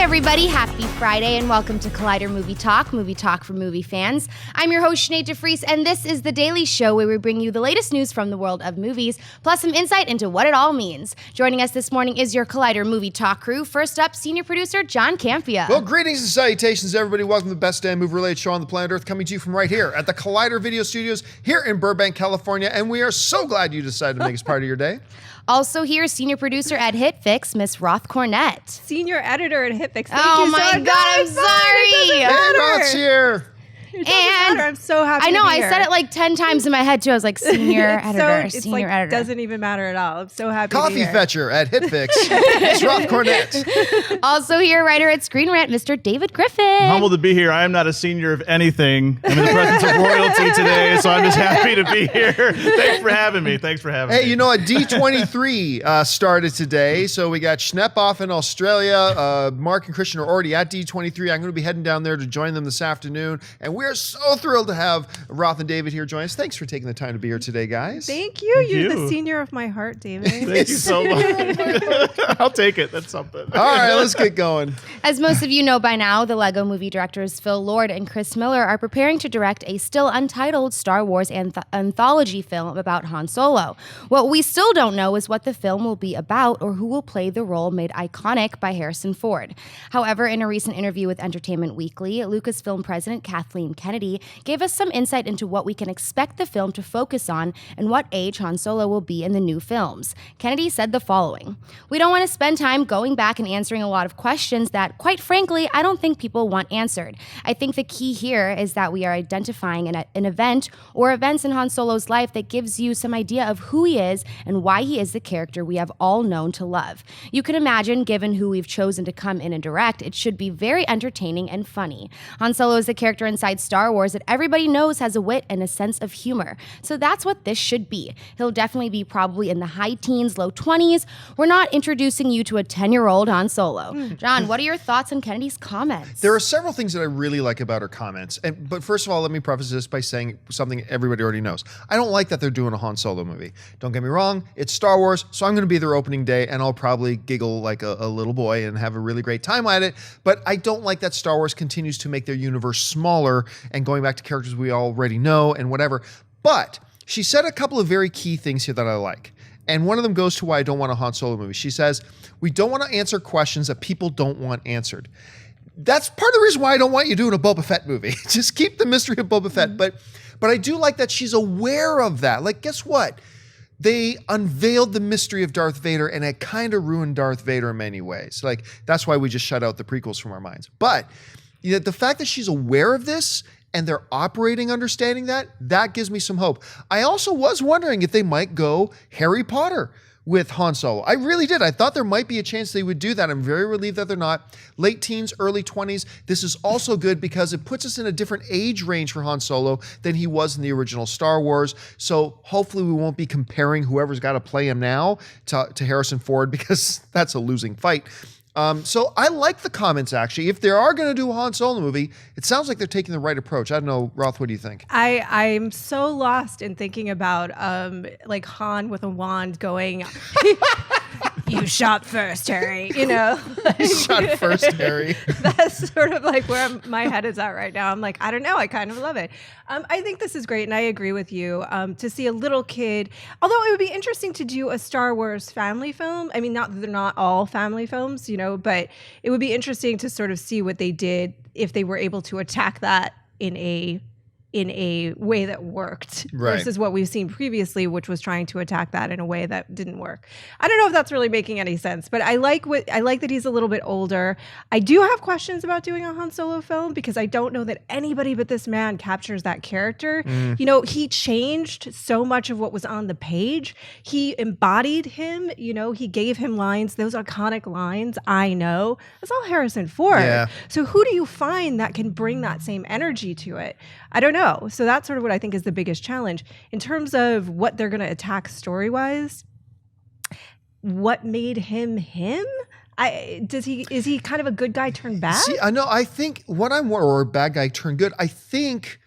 everybody, happy Friday and welcome to Collider Movie Talk for movie fans. I'm your host Sinead DeFries and this is the daily show where we bring you the latest news from the world of movies, plus some insight into what it all means. Joining us this morning is your Collider Movie Talk crew. First up, senior producer John Campia. Well, greetings and salutations everybody. Welcome to the best damn movie-related show on the planet Earth, coming to you from right here at the Collider Video Studios here in Burbank, California, and we are so glad you decided to make us part of your day. Also here, senior producer at HitFix, Miss Roth Cornett. Senior editor at HitFix. Oh my God, I'm sorry. Hey, Roth's here. And I'm so happy. I know, to be I here. said it like 10 times in my head too. I was like, senior editor, it's senior like, editor. Doesn't even matter at all. I'm so happy to Coffee be here. fetcher at HitFix, Miss Roth Cornett. Also here, writer at Screen Rant, Mr. David Griffin. Humbled to be here. I am not a senior of anything. I'm in the presence of royalty today, so I'm just happy to be here. Thanks for having me. Hey, you know what? D23 started today, so we got Schnepp off in Australia. Mark and Christian are already at D23. I'm going to be heading down there to join them this afternoon, and we're so thrilled to have Roth and David here join us. Thanks for taking the time to be here today, guys. Thank you. You're the senior of my heart, David. Thank you so much. I'll take it. That's something. All right, let's get going. As most of you know by now, the Lego movie directors Phil Lord and Chris Miller are preparing to direct a still untitled Star Wars anthology film about Han Solo. What we still don't know is what the film will be about or who will play the role made iconic by Harrison Ford. However, in a recent interview with Entertainment Weekly, Lucasfilm president Kathleen Kennedy gave us some insight into what we can expect the film to focus on and what age Han Solo will be in the new films. Kennedy said the following: "We don't want to spend time going back and answering a lot of questions that, quite frankly, I don't think people want answered. I think the key here is that we are identifying an event or events in Han Solo's life that gives you some idea of who he is and why he is the character we have all known to love. You can imagine, given who we've chosen to come in and direct, it should be very entertaining and funny. Han Solo is the character inside Star Wars that everybody knows has a wit and a sense of humor. So that's what this should be. He'll definitely be probably in the high teens, low 20s. We're not introducing you to a 10-year-old Han Solo." John, what are your thoughts on Kennedy's comments? There are several things that I really like about her comments. But first of all, let me preface this by saying something everybody already knows. I don't like that they're doing a Han Solo movie. Don't get me wrong, it's Star Wars, so I'm going to be their opening day, and I'll probably giggle like a little boy and have a really great time at it. But I don't like that Star Wars continues to make their universe smaller and going back to characters we already know and whatever. But she said a couple of very key things here that I like. And one of them goes to why I don't want a Han Solo movie. She says, we don't want to answer questions that people don't want answered. That's part of the reason why I don't want you doing a Boba Fett movie. Just keep the mystery of Boba Fett. But I do like that she's aware of that. Like, guess what? They unveiled the mystery of Darth Vader, and it kind of ruined Darth Vader in many ways. Like, that's why we just shut out the prequels from our minds. But you know, the fact that she's aware of this and they're operating understanding that gives me some hope. I also was wondering if they might go Harry Potter with Han Solo. I really did. I thought there might be a chance they would do that. I'm very relieved that they're not. Late teens, early 20s. This is also good because it puts us in a different age range for Han Solo than he was in the original Star Wars. So hopefully we won't be comparing whoever's got to play him now to Harrison Ford, because that's a losing fight. So I like the comments, actually. If they are going to do a Han Solo movie, it sounds like they're taking the right approach. I don't know, Roth, what do you think? I'm so lost in thinking about like Han with a wand going, "You shot first, Harry." You know, Shot first, Harry. That's sort of like where my head is at right now. I'm like, I don't know. I kind of love it. I think this is great, and I agree with you. To see a little kid, although it would be interesting to do a Star Wars family film. I mean, not that they're not all family films, you know, but it would be interesting to sort of see what they did if they were able to attack that in a way that worked versus what we've seen previously, which was trying to attack that in a way that didn't work. I don't know if that's really making any sense, but I like that he's a little bit older. I do have questions about doing a Han Solo film because I don't know that anybody but this man captures that character. You know, he changed so much of what was on the page. He embodied him, you know, he gave him lines, those iconic lines, "I know." That's all Harrison Ford. Yeah. So who do you find that can bring that same energy to it? I don't know. So that's sort of what I think is the biggest challenge. In terms of what they're going to attack story-wise, what made him him? Is he kind of a good guy turned bad? See, I know. I think or a bad guy turned good. I think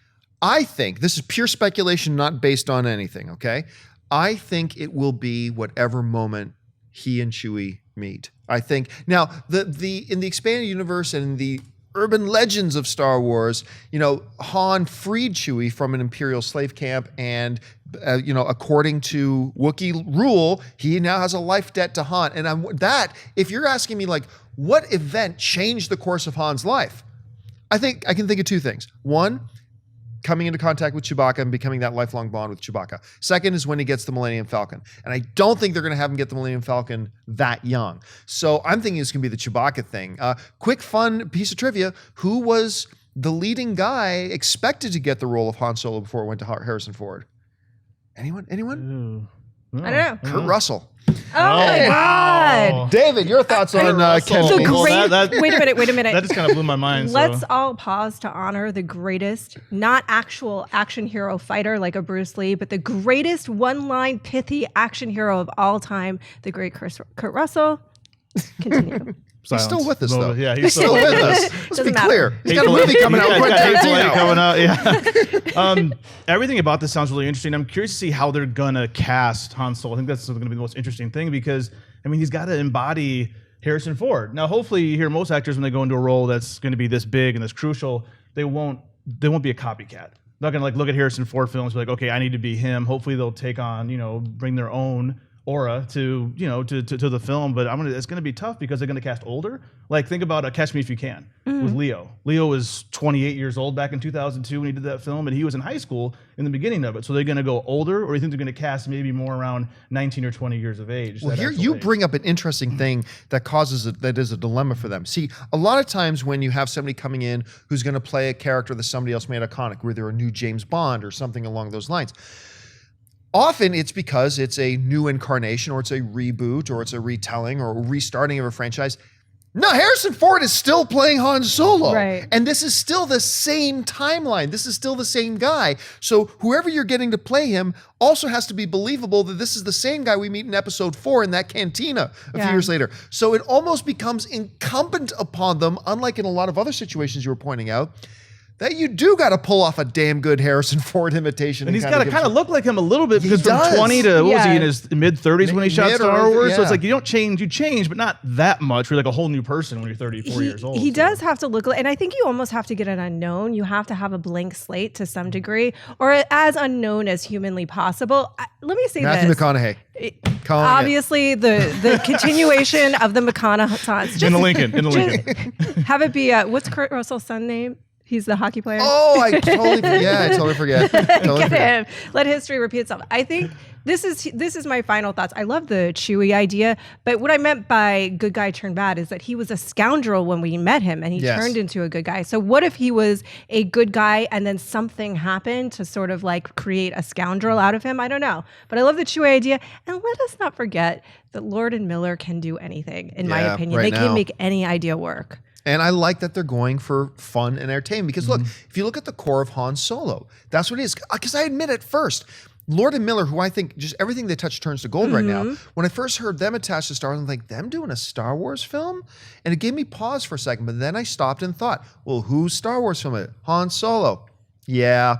this is pure speculation, not based on anything. Okay, I think it will be whatever moment he and Chewie meet. I think now the in the expanded universe and in the urban legends of Star Wars, Han freed Chewie from an Imperial slave camp, and according to Wookiee rule, he now has a life debt to Han. And if you're asking me like, what event changed the course of Han's life? I think I can think of two things. One, coming into contact with Chewbacca and becoming that lifelong bond with Chewbacca. Second is when he gets the Millennium Falcon. And I don't think they're going to have him get the Millennium Falcon that young. So I'm thinking it's going to be the Chewbacca thing. Quick, fun piece of trivia. Who was the leading guy expected to get the role of Han Solo before it went to Harrison Ford? Anyone? I don't know. Kurt Russell. Oh my God. David, your thoughts on Ken The Solo? great. Wait a minute. That just kind of blew my mind. Let's all pause to honor the greatest, not actual action hero fighter like a Bruce Lee, but the greatest one-line pithy action hero of all time, the great Kurt Russell. Continue. He's still with us, though. Yeah, he's still with us. Let's Doesn't be matter. clear. He's got a movie coming out. Coming out. Yeah. Everything about this sounds really interesting. I'm curious to see how they're gonna cast Han Solo. I think that's going to be the most interesting thing because he's got to embody Harrison Ford. Now, hopefully, you hear most actors when they go into a role that's going to be this big and this crucial, they won't be a copycat. They're not going to look at Harrison Ford films and be like, okay, I need to be him. Hopefully, they'll take on bring their own aura to the film, but it's going to be tough because they're going to cast older. Like think about Catch Me If You Can with Leo. Leo was 28 years old back in 2002 when he did that film, and he was in high school in the beginning of it. So they're going to go older, or you think they're going to cast maybe more around 19 or 20 years of age? Well, here you bring up an interesting thing that is a dilemma for them. See, a lot of times when you have somebody coming in who's going to play a character that somebody else made iconic, whether they're a new James Bond or something along those lines, often it's because it's a new incarnation or it's a reboot or it's a retelling or a restarting of a franchise. No, Harrison Ford is still playing Han Solo. Right. And this is still the same timeline. This is still the same guy. So whoever you're getting to play him also has to be believable that this is the same guy we meet in episode 4 in that cantina a few years later. So it almost becomes incumbent upon them, unlike in a lot of other situations you were pointing out, that you do got to pull off a damn good Harrison Ford imitation. And he's got to kind of look like him a little bit because from 20 to, what was he, in his mid-30s when he shot Star Wars? So it's like you don't change, you change, but not that much. You're like a whole new person when you're 34 years old. He does have to look like, and I think you almost have to get an unknown. You have to have a blank slate to some degree, or as unknown as humanly possible. Let me say Matthew this. McConaughey. Obviously, the continuation of the McConaughey. In the Lincoln. Have it be, what's Kurt Russell's son name? He's the hockey player. Oh, I totally forget. Get him. Let history repeat itself. I think this is my final thoughts. I love the Chewie idea, but what I meant by good guy turned bad is that he was a scoundrel when we met him, and he turned into a good guy. So what if he was a good guy and then something happened to sort of like create a scoundrel out of him? I don't know. But I love the Chewie idea, and let us not forget that Lord and Miller can do anything, in my opinion. They can make any idea work. And I like that they're going for fun and entertainment because look, if you look at the core of Han Solo, that's what it is. Because I admit at first, Lord and Miller, who I think just everything they touch turns to gold right now, when I first heard them attached to Star Wars, I'm like, them doing a Star Wars film? And it gave me pause for a second, but then I stopped and thought, well, who's Star Wars film it? Han Solo. Yeah.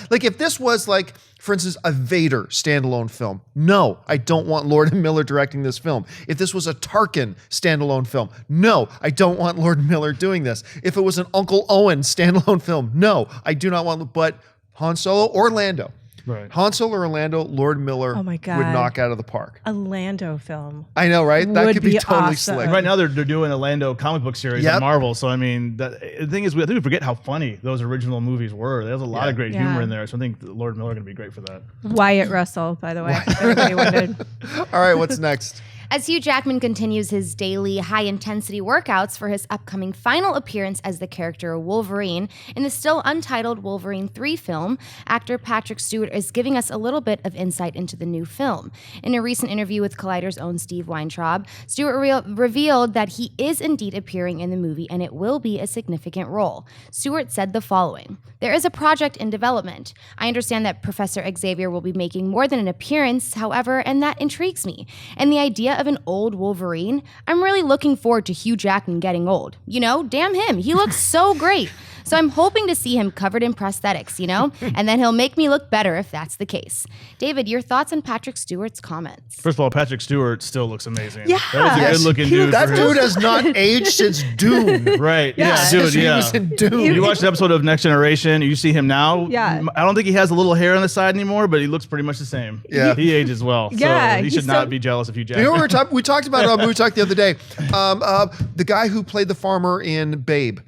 Like if this was like, for instance, a Vader standalone film, no, I don't want Lord and Miller directing this film. If this was a Tarkin standalone film, no, I don't want Lord and Miller doing this. If it was an Uncle Owen standalone film, no, I do not want, but Han Solo or Lando. Right. Han Solo or Lando, Lord Miller would knock out of the park. A Lando film. I know, right? That could be totally awesome. slick. Right now they're doing a Lando comic book series on Marvel. So I mean, the thing is, I think we forget how funny those original movies were. There's a lot of great humor in there. So I think Lord Miller are going to be great for that. Wyatt Russell, by the way. If anybody wondered. All right, what's next? As Hugh Jackman continues his daily high-intensity workouts for his upcoming final appearance as the character Wolverine in the still untitled Wolverine 3 film, actor Patrick Stewart is giving us a little bit of insight into the new film. In a recent interview with Collider's own Steve Weintraub, Stewart revealed that he is indeed appearing in the movie and it will be a significant role. Stewart said the following: "There is a project in development. I understand that Professor Xavier will be making more than an appearance, however, and that intrigues me. And the idea of an old Wolverine, I'm really looking forward to Hugh Jackman getting old. You know, damn him. He looks so great. So I'm hoping to see him covered in prosthetics, you know, and then he'll make me look better if that's the case. David, your thoughts on Patrick Stewart's comments? First of all, Patrick Stewart still looks amazing. Yeah. That is a good-looking dude. That for dude his- has not aged since Dune. Right. Yeah, Since dude. he Yeah. was in Dune. You watch the episode of Next Generation, you see him now. Yeah. I don't think he has a little hair on the side anymore, but he looks pretty much the same. Yeah. He ages well. Yeah, So he he's should not so- be jealous of Hugh You know Jackman. what we talked about on Movie Talk the other day? The guy who played the farmer in Babe,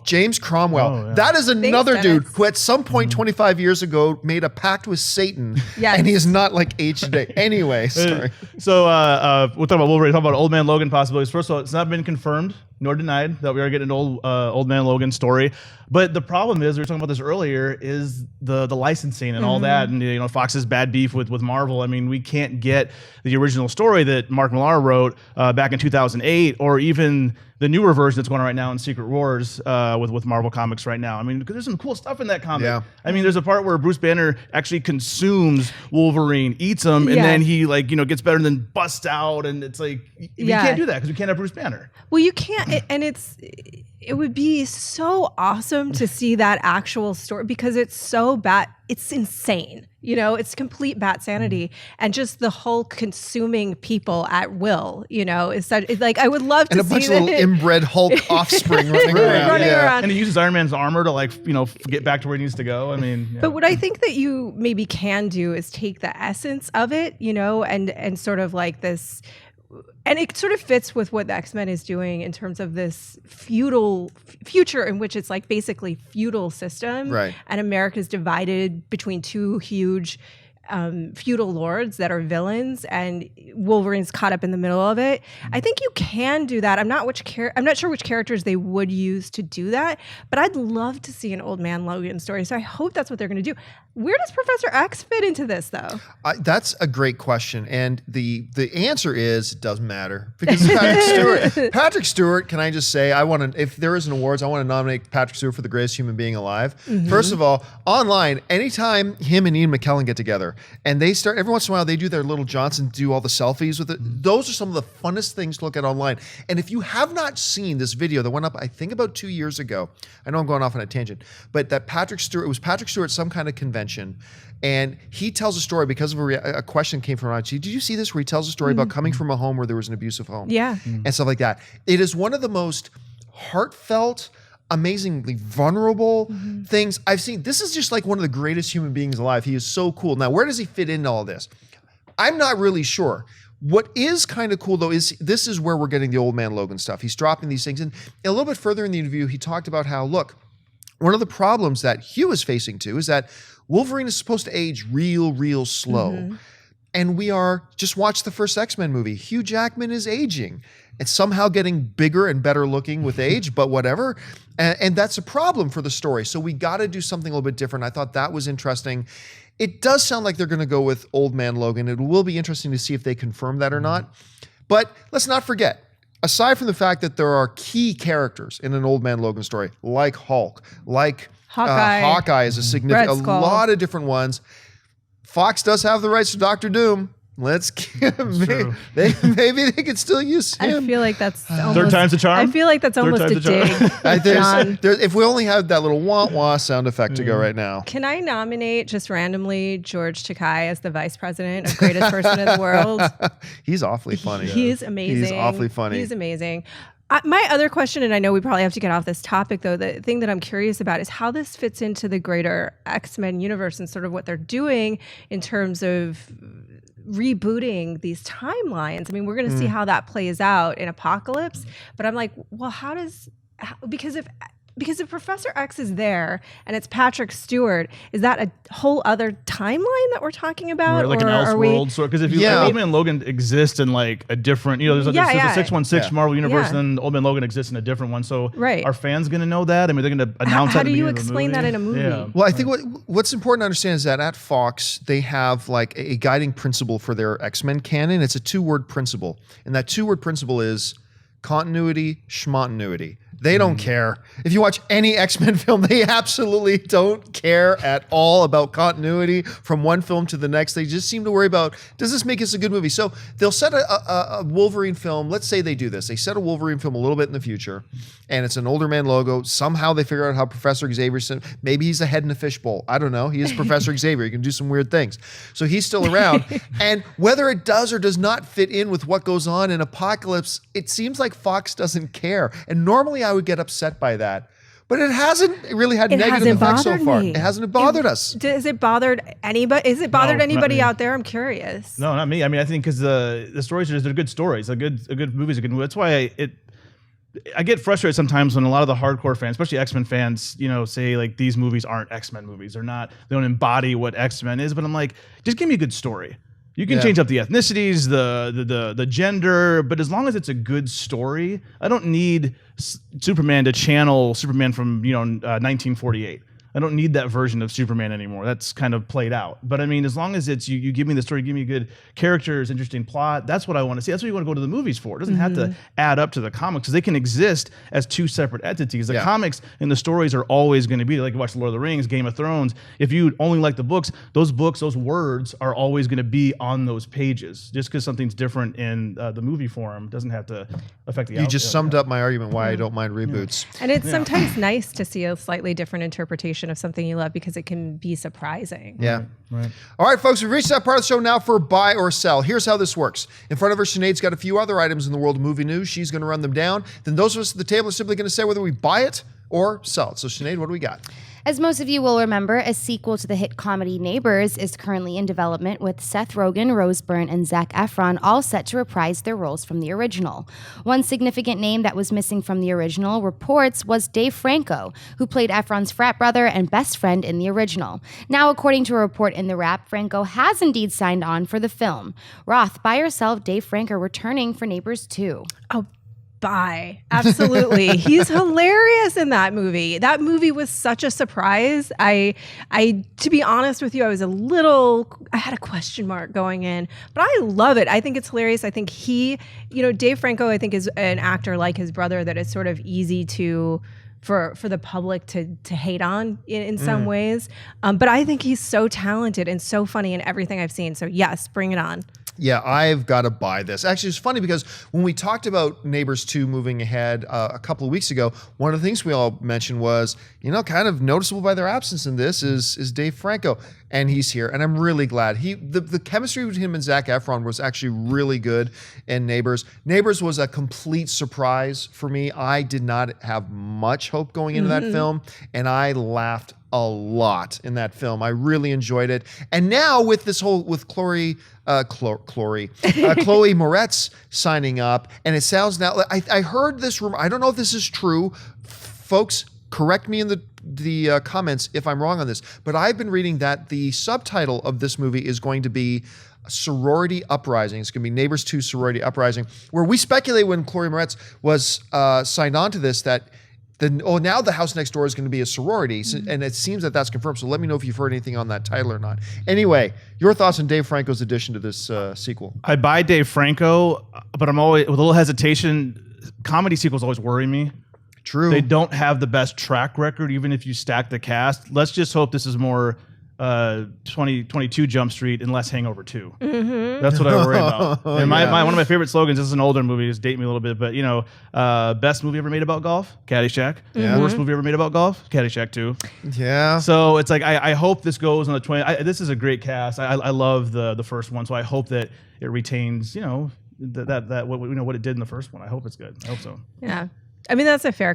James Cromwell. Oh, yeah. That is another dude Dennis. who at some point 25 years ago made a pact with Satan. Yes. And he is not like aged today. Anyway, sorry. So we'll talk about Wolverine. Talk about Old Man Logan possibilities. First of all, it's not been confirmed nor denied that we are getting an Old Man Logan story. But the problem is, we were talking about this earlier, is the licensing and all that, and you know, Fox's bad beef with Marvel. I mean, we can't get the original story that Mark Millar wrote back in 2008, or even the newer version that's going on right now in Secret Wars with Marvel Comics right now. I mean, because there's some cool stuff in that comic. Yeah. I mean, there's a part where Bruce Banner actually consumes Wolverine, eats him, and Yeah. then he gets better and then busts out, and it's like we Yeah. can't do that because we can't have Bruce Banner. Well, you can't, and it would be so awesome to see that actual story because it's so bad. It's insane. You know, it's complete bat sanity, and just the whole consuming people at will. You know, it's like I would love to And a see bunch of that. little inbred Hulk offspring running around. Running Yeah. around. And he uses Iron Man's armor to get back to where he needs to go. I mean, yeah. But what I think that you maybe can do is take the essence of it, you know, and sort of like this, and it sort of fits with what the X-Men is doing in terms of this feudal future in which it's like basically feudal system, Right. and America's divided between two huge feudal lords that are villains, and Wolverine's caught up in the middle of it. I think you can do that. I'm not sure which characters they would use to do that, but I'd love to see an Old Man Logan story. So I hope that's what they're going to do. Where does Professor X fit into this, though? That's a great question, and the answer is it doesn't matter because Patrick Stewart. Patrick Stewart, can I just say, if there is an awards, I want to nominate Patrick Stewart for the greatest human being alive. First of all, online, anytime him and Ian McKellen get together, and they start every once in a while, they do their little Johnson, do all the selfies with it. Those are some of the funnest things to look at online. And if you have not seen this video that went up, I think about 2 years ago, I know I'm going off on a tangent, but that it was Patrick Stewart at some kind of convention, and he tells a story because of a question came from Did you see this? Where he tells a story about coming from a home where there was an abusive home, Yeah. and stuff like that. It is one of the most heartfelt, amazingly vulnerable things I've seen. This is just like one of the greatest human beings alive. He is so cool. Now, where does he fit into all this? I'm not really sure. What is kind of cool, though, is this is where we're getting the Old Man Logan stuff. He's dropping these things. And a little bit further in the interview, he talked about how, look, one of the problems that Hugh is facing too is that Wolverine is supposed to age real slow. And just watch the first X-Men movie. Hugh Jackman is aging. It's somehow getting bigger and better looking with age, but whatever. And that's a problem for the story. So we got to do something a little bit different. I thought that was interesting. It does sound like they're going to go with Old Man Logan. It will be interesting to see if they confirm that or not. But let's not forget, aside from the fact that there are key characters in an Old Man Logan story, like Hulk, like Hawkeye. Hawkeye is a significant, Red a Skull. lot of different ones. Fox does have the rights to Doctor Doom. Let's give true. maybe they could still use I him. feel like that's almost, Third time's the charm? I feel like that's Third almost a time's the charm. dig, John. If we only had that little wah-wah sound effect to go right now. Can I nominate just randomly George Takei as the vice president of greatest person in the world? He's awfully funny. He's amazing. He's awfully funny. He's amazing. My other question, and I know we probably have to get off this topic, though, the thing that I'm curious about is how this fits into the greater X-Men universe and sort of what they're doing in terms of rebooting these timelines. I mean, we're going to see how that plays out in Apocalypse, but I'm like, well, because if Professor X is there and it's Patrick Stewart, is that a whole other timeline that we're talking about? Right, like an or are we- Elseworld sort. Because if Yeah. Old Man Logan exists in like a different, there's a 616 Marvel universe, Yeah. and Old Man Logan exists in a different one. So Right. are fans going to know that? I mean, they're going to announce How that. do at the you beginning of the explain that in a movie? Yeah. Well, I think what's important to understand is that at Fox, they have like a guiding principle for their X-Men canon. It's a 2-word principle. And that 2-word principle is continuity, schmontinuity. They don't care. If you watch any X-Men film, they absolutely don't care at all about continuity from one film to the next. They just seem to worry about, does this make us a good movie? So they'll set a Wolverine film. Let's say they do this. They set a Wolverine film a little bit in the future, and it's an older man logo. Somehow they figure out how Professor Xavier, maybe he's a head in a fishbowl. I don't know. He is Professor Xavier. He can do some weird things. So he's still around. And whether it does or does not fit in with what goes on in Apocalypse, it seems like Fox doesn't care. And normally I would get upset by that. But it hasn't really had negative effects so far. It hasn't bothered us. Has it bothered anybody? Is it bothered No, not anybody me. out there? I'm curious. No, not me. I mean, I think because the stories they're good stories. A good movie is a good movie. That's why I get frustrated sometimes when a lot of the hardcore fans, especially X-Men fans, say like these movies aren't X-Men movies. They don't embody what X-Men is. But I'm like, just give me a good story. You can change up the ethnicities, the gender, but as long as it's a good story, I don't need Superman to channel Superman from 1948. I don't need that version of Superman anymore. That's kind of played out. But I mean, as long as it's you give me the story, give me good characters, interesting plot, that's what I want to see. That's what you want to go to the movies for. It doesn't have to add up to the comics because they can exist as two separate entities. The comics and the stories are always going to be like you watch Lord of the Rings, Game of Thrones. If you only like the books, those words are always going to be on those pages. Just because something's different in the movie form doesn't have to affect the outcome. You just summed up my argument why I don't mind reboots. And it's sometimes nice to see a slightly different interpretation of something you love because it can be surprising. Yeah. Right. All right, folks, we've reached that part of the show now for buy or sell. Here's how this works. In front of her, Sinead's got a few other items in the world of movie news. She's going to run them down. Then those of us at the table are simply going to say whether we buy it or sell it. So, Sinead, what do we got? As most of you will remember, a sequel to the hit comedy Neighbors is currently in development with Seth Rogen, Rose Byrne, and Zac Efron all set to reprise their roles from the original. One significant name that was missing from the original reports was Dave Franco, who played Efron's frat brother and best friend in the original. Now, according to a report in The Wrap, Franco has indeed signed on for the film. Roth, buy or sell Dave Franco returning for Neighbors 2? Oh, bye. Absolutely. He's hilarious in that movie. That movie was such a surprise. I to be honest with you, I had a question mark going in, but I love it. I think it's hilarious. I think Dave Franco, I think is an actor like his brother that is sort of easy for the public to hate on in some ways. But I think he's so talented and so funny in everything I've seen. So yes, bring it on. Yeah, I've got to buy this. Actually, it's funny because when we talked about Neighbors 2 moving ahead a couple of weeks ago, one of the things we all mentioned was, kind of noticeable by their absence in this is Dave Franco. And he's here, and I'm really glad. The chemistry between him and Zac Efron was actually really good in Neighbors. Neighbors was a complete surprise for me. I did not have much hope going into that film, and I laughed a lot in that film. I really enjoyed it. And now with Chloe Moretz signing up, and it sounds now, I heard this rumor. I don't know if this is true. Folks, correct me in the comments if I'm wrong on this, but I've been reading that the subtitle of this movie is going to be Sorority Uprising. It's going to be Neighbors 2 Sorority Uprising, where we speculate when Chloe Moretz was signed on to this that now the house next door is going to be a sorority, and it seems that that's confirmed. So let me know if you've heard anything on that title or not. Anyway, your thoughts on Dave Franco's addition to this sequel? I buy Dave Franco, but I'm always with a little hesitation. Comedy sequels always worry me. True. They don't have the best track record, even if you stack the cast. Let's just hope this is more 2022 Jump Street and less Hangover 2. That's what I worry about. And one of my favorite slogans, this is an older movie, just date me a little bit, but best movie ever made about golf, Caddyshack. Worst movie ever made about golf, Caddyshack 2. Yeah. So it's like I hope this goes on the 20. This is a great cast. I love the first one, so I hope that it retains that what it did in the first one. I hope it's good. I hope so. Yeah. I mean, that's a fair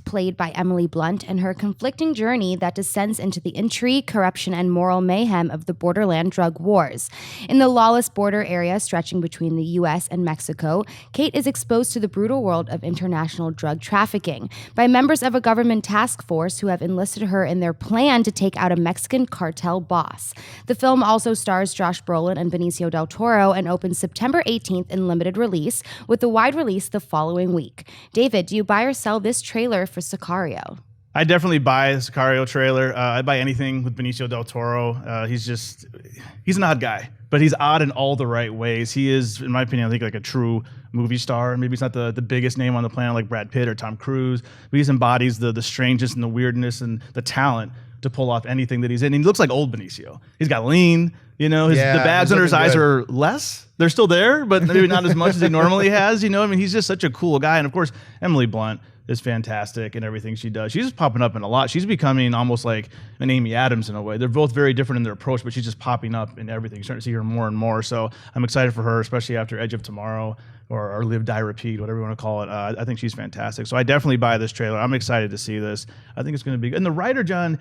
played by Emily Blunt, and her conflicting journey that descends into the intrigue, corruption, and moral mayhem of the borderland drug wars. In the lawless border area stretching between the U.S. and Mexico, Kate is exposed to the brutal world of international drug trafficking by members of a government task force who have enlisted her in their plan to take out a Mexican cartel boss. The film also stars Josh Brolin and Benicio del Toro and opens September 18th in limited release, with the wide release the following week. David, do you buy or sell this trailer for Sicario? I definitely buy the Sicario trailer. I'd buy anything with Benicio del Toro. He's an odd guy, but he's odd in all the right ways. He is, in my opinion, I think like a true movie star. Maybe he's not the biggest name on the planet like Brad Pitt or Tom Cruise, but he embodies the strangeness and the weirdness and the talent to pull off anything that he's in. He looks like old Benicio. He's got lean, the bags under his eyes are less. They're still there, but maybe not as much as he normally has. He's just such a cool guy. And of course, Emily Blunt is fantastic in everything she does. She's just popping up in a lot. She's becoming almost like an Amy Adams in a way. They're both very different in their approach, but she's just popping up in everything. You're starting to see her more and more. So I'm excited for her, especially after Edge of Tomorrow or Live, Die, Repeat, whatever you want to call it. I think she's fantastic. So I definitely buy this trailer. I'm excited to see this. I think it's going to be good. And the writer, John,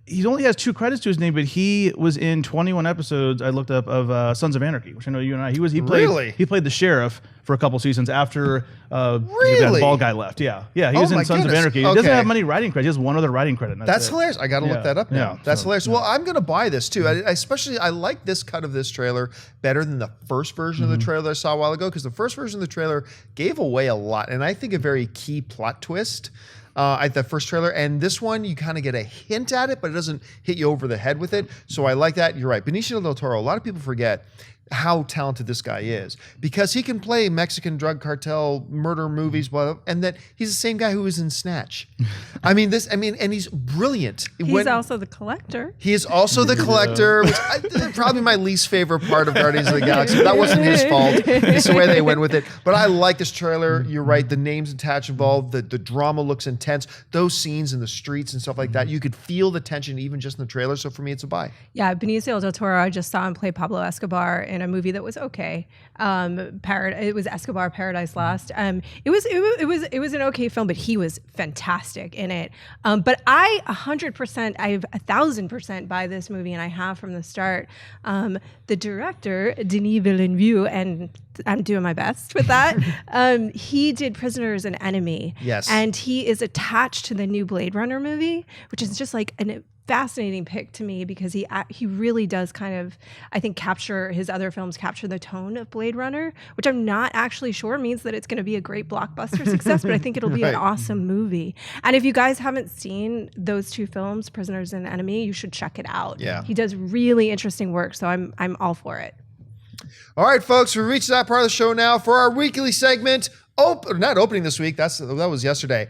he only has 2 credits to his name, but he was in 21 episodes, I looked up, of Sons of Anarchy, which I know you and I, he played the sheriff for a couple seasons after that bald guy left. Yeah, he was in Sons of Anarchy. He doesn't have many writing credits. He has 1 other writing credit. That's hilarious. I got to look that up now. Yeah, that's hilarious. Well, I'm going to buy this too. I like this cut of this trailer better than the first version of the trailer that I saw a while ago, because the first version of the trailer gave away a lot, and I think a very key plot twist. At the first trailer, and this one you kind of get a hint at it, but it doesn't hit you over the head with it. So I like that. You're right, Benicio del Toro. A lot of people forget how talented this guy is, because he can play Mexican drug cartel murder movies, and that he's the same guy who was in Snatch. And he's brilliant. He's also the collector. He is also the collector, which probably my least favorite part of Guardians of the Galaxy. That wasn't his fault. It's the way they went with it. But I like this trailer. You're right. The names attached involved. The drama looks intense. Those scenes in the streets and stuff like that, you could feel the tension even just in the trailer. So for me, it's a buy. Yeah, Benicio del Toro, I just saw him play Pablo Escobar in a movie that was okay. It was Escobar Paradise Lost. It was an okay film, but he was fantastic in it. But I 1,000% buy this movie, and I have from the start. The director, Denis Villeneuve, and I'm doing my best with that. He did Prisoners and Enemy. Yes. And he is attached to the new Blade Runner movie, which is just like a fascinating pick to me, because he really does kind of, I think, his other films capture the tone of Blade Runner, which I'm not actually sure means that it's going to be a great blockbuster success, but I think it'll be an awesome movie. And if you guys haven't seen those 2 films, Prisoners and Enemy, you should check it out. Yeah. He does really interesting work, so I'm all for it. All right, folks, we reached that part of the show now for our weekly segment. Not opening this week. That was yesterday.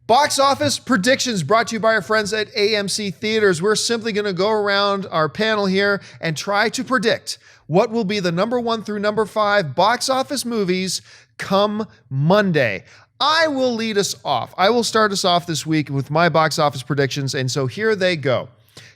Box office predictions brought to you by our friends at AMC Theaters. We're simply going to go around our panel here and try to predict what will be the number 1 through number 5 box office movies come Monday. I will lead us off. I will start us off this week with my box office predictions, and so here they go.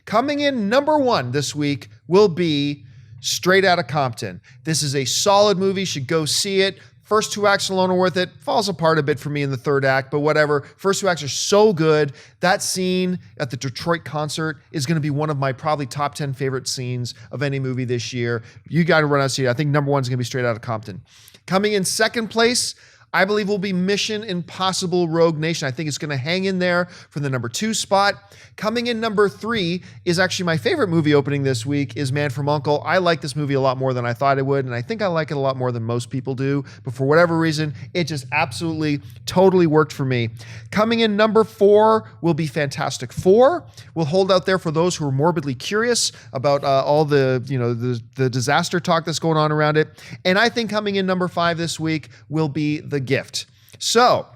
Coming in number 1 this week will be Straight Outta Compton. This is a solid movie. Should go see it. First 2 acts alone are worth it. Falls apart a bit for me in the 3rd act, but whatever. First 2 acts are so good. That scene at the Detroit concert is going to be one of my probably top 10 favorite scenes of any movie this year. You got to run out and see it. I think number 1 is going to be Straight Outta Compton. Coming in 2nd place, I believe will be Mission Impossible Rogue Nation. I think it's going to hang in there for the number 2 spot. Coming in number 3 is actually my favorite movie opening this week is Man from U.N.C.L.E. I like this movie a lot more than I thought I would, and I think I like it a lot more than most people do. But for whatever reason, it just absolutely, totally worked for me. Coming in number 4 will be Fantastic Four. We'll hold out there for those who are morbidly curious about all the disaster talk that's going on around it. And I think coming in number 5 this week will be The Gift. So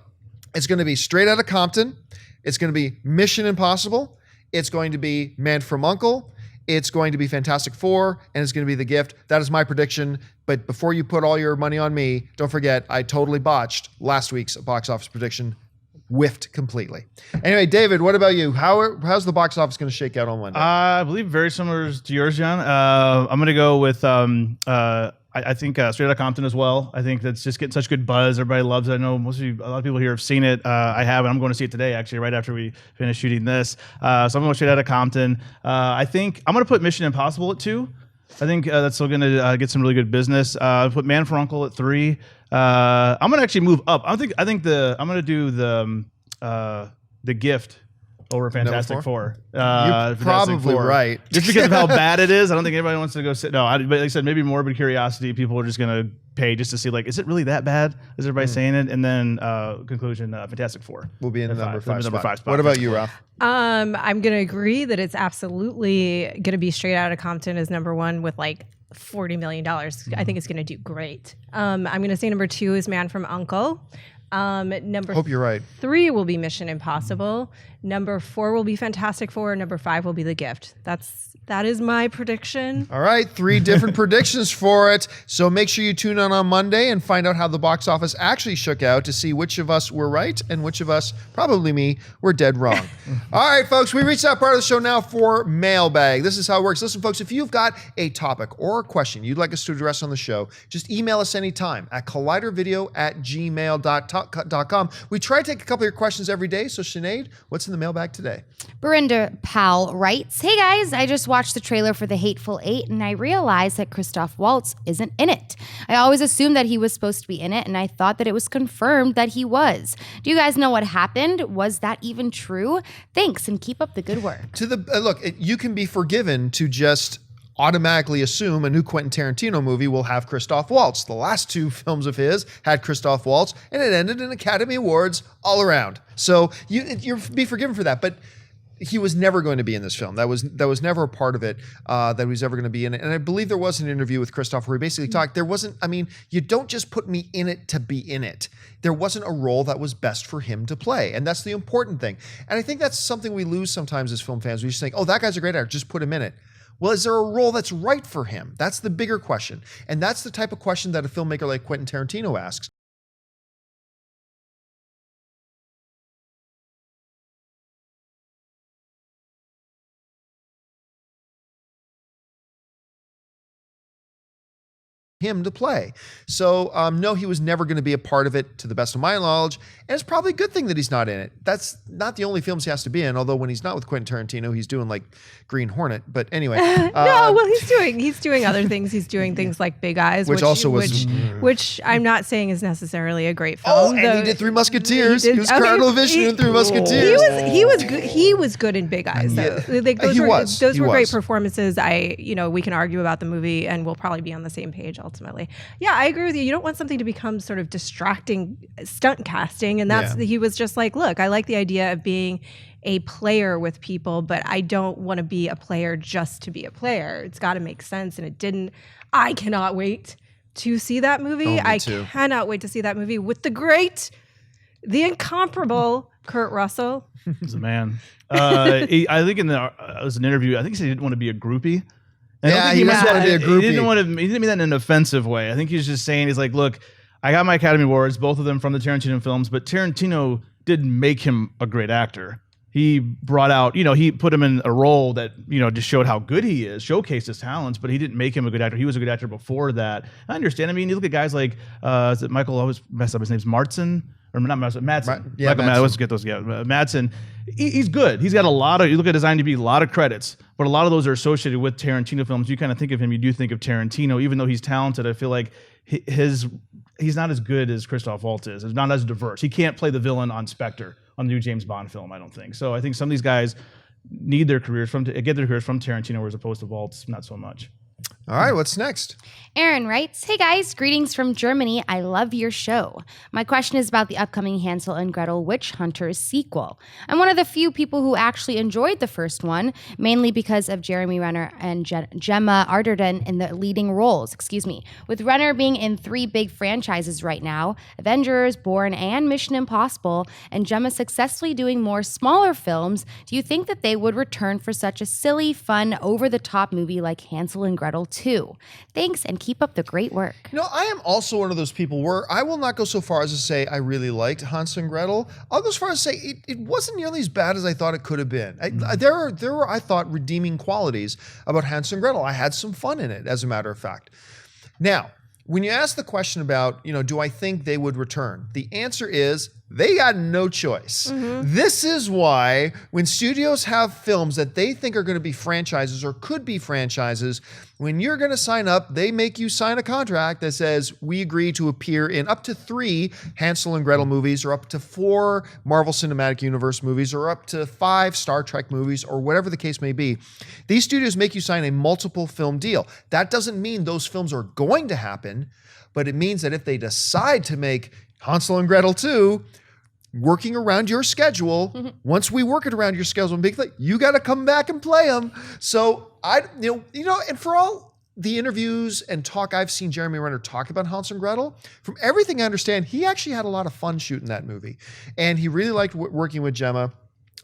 it's going to be Straight Outta Compton. It's going to be Mission Impossible. It's going to be Man from U.N.C.L.E. It's going to be Fantastic Four, and it's going to be The Gift. That is my prediction. But before you put all your money on me, don't forget I totally botched last week's box office prediction. Whiffed completely. Anyway, David, what about you? How's the box office going to shake out on Monday? I believe very similar to yours, John. I'm going to go with. I think Straight Outta Compton as well. I think that's just getting such good buzz. Everybody loves it. I know most of you, a lot of people here have seen it. I have, and I'm going to see it today, actually, right after we finish shooting this. So I'm going Straight Outta Compton. I think I'm going to put Mission Impossible at 2. I think that's still going to get some really good business. Put Man for Uncle at 3. I'm going to actually move up. I'm going to do the Gift over Fantastic Four. You're probably right. Just because of how bad it is, I don't think anybody wants to go sit. No, but like I said, maybe morbid curiosity. People are just going to pay just to see, like, is it really that bad? Is everybody saying it? And then conclusion, Fantastic Four will be in the number 5 spot. spot. What about you, Ralph? I'm going to agree that it's absolutely going to be Straight Outta Compton as number 1 with like $40 million. I think it's going to do great. I'm going to say number 2 is Man from U.N.C.L.E. Hope you're right. 3 will be Mission Impossible. Number 4 will be Fantastic Four. Number 5 will be The Gift. That is my prediction. All right, 3 different predictions for it. So make sure you tune in on Monday and find out how the box office actually shook out to see which of us were right and which of us, probably me, were dead wrong. All right, folks, we reached that part of the show now for Mailbag. This is how it works. Listen, folks, if you've got a topic or a question you'd like us to address on the show, just email us anytime at collidervideo@gmail.com. We try to take a couple of your questions every day. So, Sinead, what's in the mailbag today? Berinda Powell writes, "Hey guys, I just watched the trailer for The Hateful Eight and I realized that Christoph Waltz isn't in it. I always assumed that he was supposed to be in it and I thought that it was confirmed that he was. Do you guys know what happened? Was that even true? Thanks and keep up the good work." Look, you can be forgiven to just automatically assume a new Quentin Tarantino movie will have Christoph Waltz. The last 2 films of his had Christoph Waltz, and it ended in Academy Awards all around. So you're be forgiven for that, but he was never going to be in this film. That was never a part of it that he was ever going to be in it. And I believe there was an interview with Christoph where he basically talked, you don't just put me in it to be in it. There wasn't a role that was best for him to play. And that's the important thing. And I think that's something we lose sometimes as film fans. We just think, oh, that guy's a great actor, just put him in it. Well, is there a role that's right for him? That's the bigger question. And that's the type of question that a filmmaker like Quentin Tarantino asks. Him to play. So no, he was never going to be a part of it to the best of my knowledge, and it's probably a good thing that he's not in it. That's not the only films he has to be in, although when he's not with Quentin Tarantino, he's doing like Green Hornet. But anyway. He's doing other things. He's doing things like Big Eyes, which I'm not saying is necessarily a great film. Oh, and he did Three Musketeers. He was Cardinal Vishnu in Three Musketeers. He was good in Big Eyes. So those were great performances. We can argue about the movie and we'll probably be on the same page ultimately. Yeah, I agree with you. You don't want something to become sort of distracting stunt casting. And he was just like, look, I like the idea of being a player with people, but I don't want to be a player just to be a player. It's got to make sense. And it didn't. I cannot wait to see that movie. I cannot wait to see that movie with the incomparable Kurt Russell. He's a man. I think it was an interview. I think he said he didn't want to be a groupie. He must want to be a groupie. He didn't mean that in an offensive way. I think he's just saying, he's like, look, I got my Academy Awards, both of them from the Tarantino films, but Tarantino didn't make him a great actor. He brought out, he put him in a role that, just showed how good he is, showcased his talents, but he didn't make him a good actor. He was a good actor before that. I understand. I mean, you look at guys like, is it Michael? I always mess up his name's Madsen. Or not Madsen, Madsen. Let's get those together. Madsen, he's good. He's got a lot of, you look at his IMDb, a lot of credits, but a lot of those are associated with Tarantino films. You kind of think of him, you do think of Tarantino, even though he's talented. I feel like he's not as good as Christoph Waltz is. He's not as diverse. He can't play the villain on Spectre on the new James Bond film, I don't think. So I think some of these guys get their careers from Tarantino, as opposed to Waltz, not so much. All right, what's next? Aaron writes, "Hey guys, greetings from Germany. I love your show. My question is about the upcoming Hansel and Gretel Witch Hunters sequel. I'm one of the few people who actually enjoyed the first one, mainly because of Jeremy Renner and Gemma Arterton in the leading roles, With Renner being in 3 big franchises right now, Avengers, Bourne, and Mission Impossible, and Gemma successfully doing more smaller films, do you think that they would return for such a silly, fun, over-the-top movie like Hansel and Gretel 2? Thanks and keep up the great work." I am also one of those people where I will not go so far as to say I really liked Hansel and Gretel. I'll go as far as to say it wasn't nearly as bad as I thought it could have been. There were, I thought, redeeming qualities about Hansel and Gretel. I had some fun in it, as a matter of fact. Now, when you ask the question about, do I think they would return? The answer is they got no choice. This is why when studios have films that they think are going to be franchises or could be franchises, when you're going to sign up, they make you sign a contract that says we agree to appear in up to 3 Hansel and Gretel movies, or up to 4 Marvel Cinematic Universe movies, or up to 5 Star Trek movies, or whatever the case may be. These studios make you sign a multiple film deal. That doesn't mean those films are going to happen, but it means that if they decide to make Hansel and Gretel 2, working around your schedule, once we work it around your schedule, you got to come back and play them. So and for all the interviews and talk I've seen Jeremy Renner talk about Hansel and Gretel, from everything I understand, he actually had a lot of fun shooting that movie. And he really liked working with Gemma.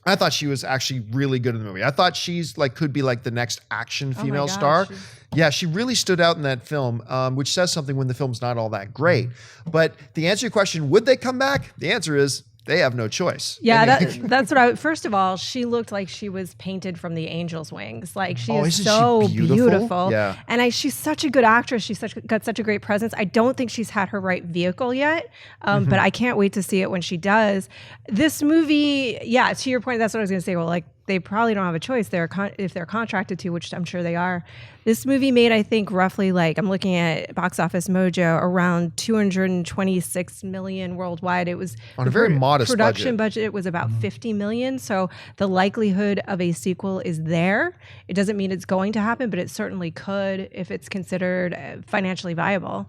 I thought she was actually really good in the movie. I thought she's could be the next action female star. Yeah, she really stood out in that film, which says something when the film's not all that great. But the answer to your question, would they come back? The answer is they have no choice. Yeah, that's what first of all, she looked like she was painted from the angel's wings. She is so beautiful. Yeah. And she's such a good actress. She's got such a great presence. I don't think she's had her right vehicle yet, but I can't wait to see it when she does. This movie, yeah, to your point, that's what I was going to say. Well, they probably don't have a choice if they're contracted to, which I'm sure they are. This movie made, I think, roughly I'm looking at Box Office Mojo, around $226 million worldwide. It was on a very modest production budget. It was about $50 million. So the likelihood of a sequel is there. It doesn't mean it's going to happen, but it certainly could if it's considered financially viable.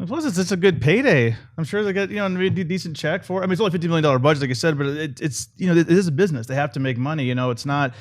Plus, it's a good payday. I'm sure they get a decent check for it. I mean, it's only $50 million budget, like I said, but it is a business. They have to make money. It's not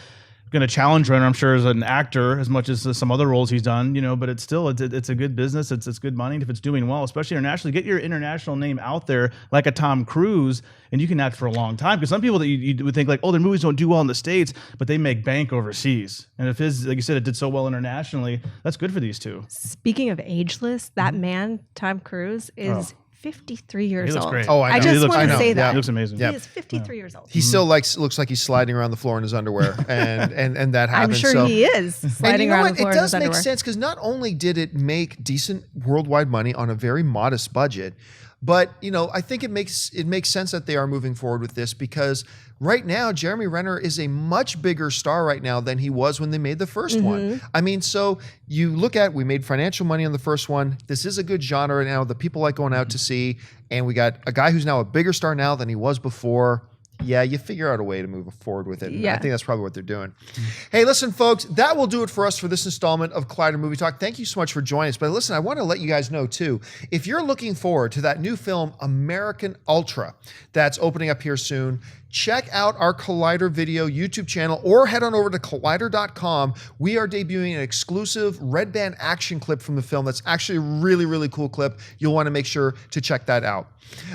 going to challenge Renner, I'm sure, as an actor as much as some other roles he's done. But it's still it's a good business. It's good money if it's doing well, especially internationally. Get your international name out there like a Tom Cruise, and you can act for a long time. Because some people that you would think their movies don't do well in the States, but they make bank overseas. And if like you said, it did so well internationally, that's good for these two. Speaking of ageless, that man, Tom Cruise, is 53 years old. Great. Oh, I know. I just want to say that. He looks amazing. He is 53 years old. He still looks like he's sliding around the floor in his underwear, and that happens. I'm sure he is sliding around the floor in his underwear. It does make sense because not only did it make decent worldwide money on a very modest budget, but I think it makes sense that they are moving forward with this because right now Jeremy Renner is a much bigger star right now than he was when they made the first one. I mean, so you look at, we made financial money on the first one. This is a good genre now that people like going out to see, and we got a guy who's now a bigger star now than he was before. Yeah, you figure out a way to move forward with it. Yeah. I think that's probably what they're doing. Hey, listen, folks, that will do it for us for this installment of Collider Movie Talk. Thank you so much for joining us. But listen, I want to let you guys know, too, if you're looking forward to that new film, American Ultra, that's opening up here soon, check out our Collider Video YouTube channel or head on over to collider.com. We are debuting an exclusive red band action clip from the film that's actually a really, really cool clip. You'll want to make sure to check that out.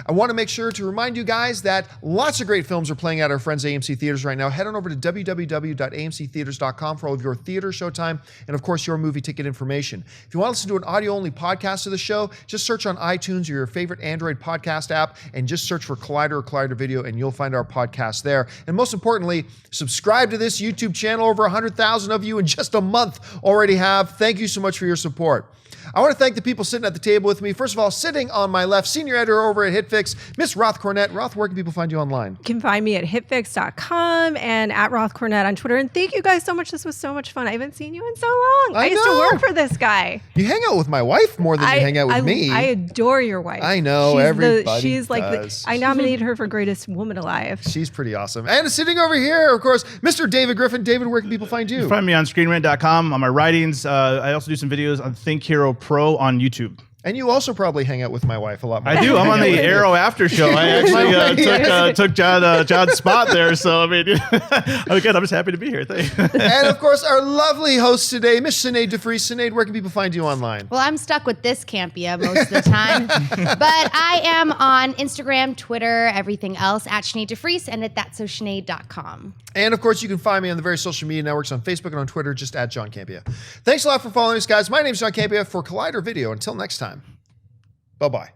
I want to make sure to remind you guys that lots of great films are playing at our friends AMC Theaters right now. Head on over to www.amctheaters.com for all of your theater showtime and, of course, your movie ticket information. If you want to listen to an audio-only podcast of the show, just search on iTunes or your favorite Android podcast app and just search for Collider or Collider Video and you'll find our podcast there. And most importantly, subscribe to this YouTube channel. Over 100,000 of you in just a month already have. Thank you so much for your support. I want to thank the people sitting at the table with me. First of all, sitting on my left, senior editor over at HitFix, Miss Roth Cornett. Roth, where can people find you online? You can find me at hitfix.com and at Roth Cornett on Twitter. And thank you guys so much. This was so much fun. I haven't seen you in so long. I used to work for this guy. You hang out with my wife more than you hang out with me. I adore your wife. I know. Everybody does. I nominated her for greatest woman alive. She's pretty awesome. And sitting over here, of course, Mr. David Griffin. David, where can people find you? You can find me on screenrant.com, on my writings. I also do some videos on Think Hero Pro on YouTube. And you also probably hang out with my wife a lot more. I do. I'm on the Arrow After Show. I actually took John's spot there. So, I mean, again, I'm just happy to be here. Thanks. And, of course, our lovely host today, Miss Sinead DeFries. Sinead, where can people find you online? Well, I'm stuck with this Campia most of the time. But I am on Instagram, Twitter, everything else, at Sinead DeFries and at thatsosinead.com. And, of course, you can find me on the various social media networks on Facebook and on Twitter, just at John Campia. Thanks a lot for following us, guys. My name is John Campia for Collider Video. Until next time, bye-bye.